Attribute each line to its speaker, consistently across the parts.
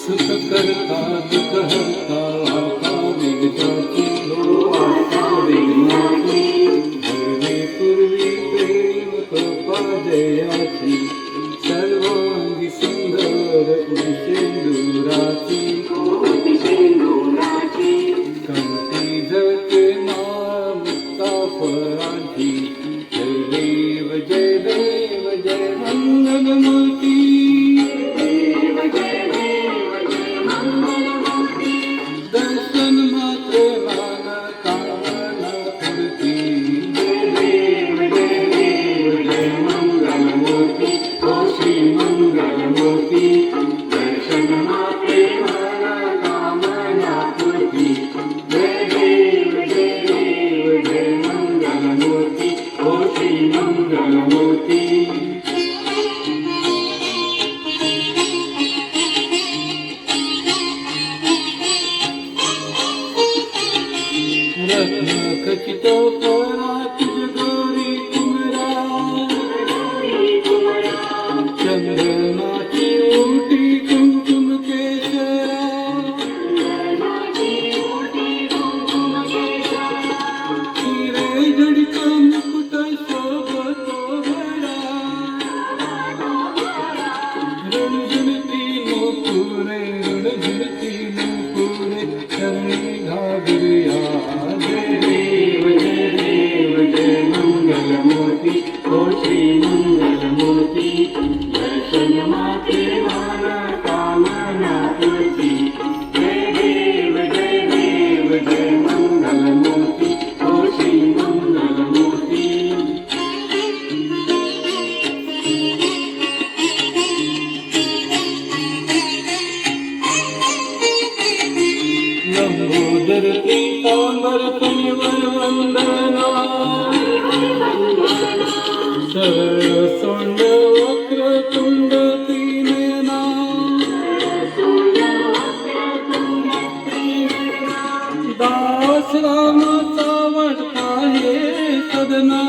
Speaker 1: सुख करता दुख हरता आता वेगळाची लो आता वेगळाची पूर्वी प्रेम कृपा जयाची सर्वांगी सुंदर उदिशेंदुराची कंठी जळते नाम फळांची जय देव जय मंगलमूर्ती दर्शन मात्र मान कामना पूर्ती जय मंगलमूर्ती ओ श्री मंगलमूर्ती दर्शन मात्र मान कामना पूर्ती जय मंगलमूर्ती ओ श्री मंगलमूर्ती रत्न खचित परात जगोरी कुमरा चंदनाची ओटी कुंकुम केसरा हिरे जडित मुकुट शोभतो भरा रणझुणती नूपुरे रणझुणती नूपुरे चरणी घागरिया जय मंगलमूर्ती ओ श्री मंगलमूर्ती दर्शन मात्र मान कामना पूर्ती जय मंगलमूर्ती ओ श्री मंगलमूर्ती लंबोदर पीतांबर फणीवर वंदना सरळ सोंड वक्रतुंड तीनयना दास रामाचा वाटता हे सदना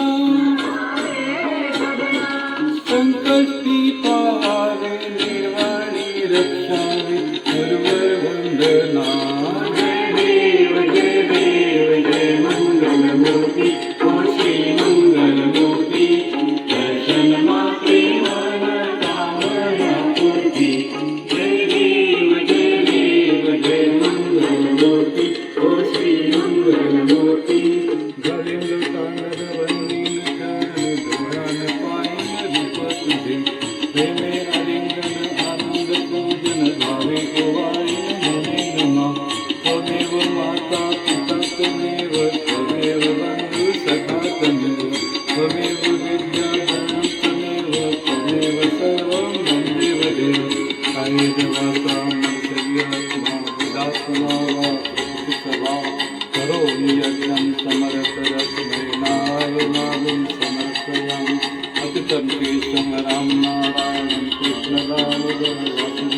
Speaker 1: संकष्टी पावावे निर्वाणी रक्षावे सर्वर वंदना जय मंगलमूर्ती ओ श्री मंगलमूर्ती दर्शन मात्र मान कामना पूर्ती जय मंगलमूर्ती ओ श्री मंगलमूर्ती घरी लुटांड वंदीन करण धोरण पायन रूप तुझे प्रेमे अलिंगन आनंद पूजन भावे ओवाळीन मने नमा त्वमेव माता पिता त्वमेव त्वमेव बंधु सखा त्वमेव त्वमेव विद्या धनं त्वमेव त्वमेव सर्वं मन्देव देव कायेन वाचा मनसर्यात्मा विदात्मा वा प्रकृतिसभा करोमि यज्ञं समर्पयामि नारायणाय समर्पयामि अतितं केशवं राम नारायणं कृष्णदामोदरं वासुदेवं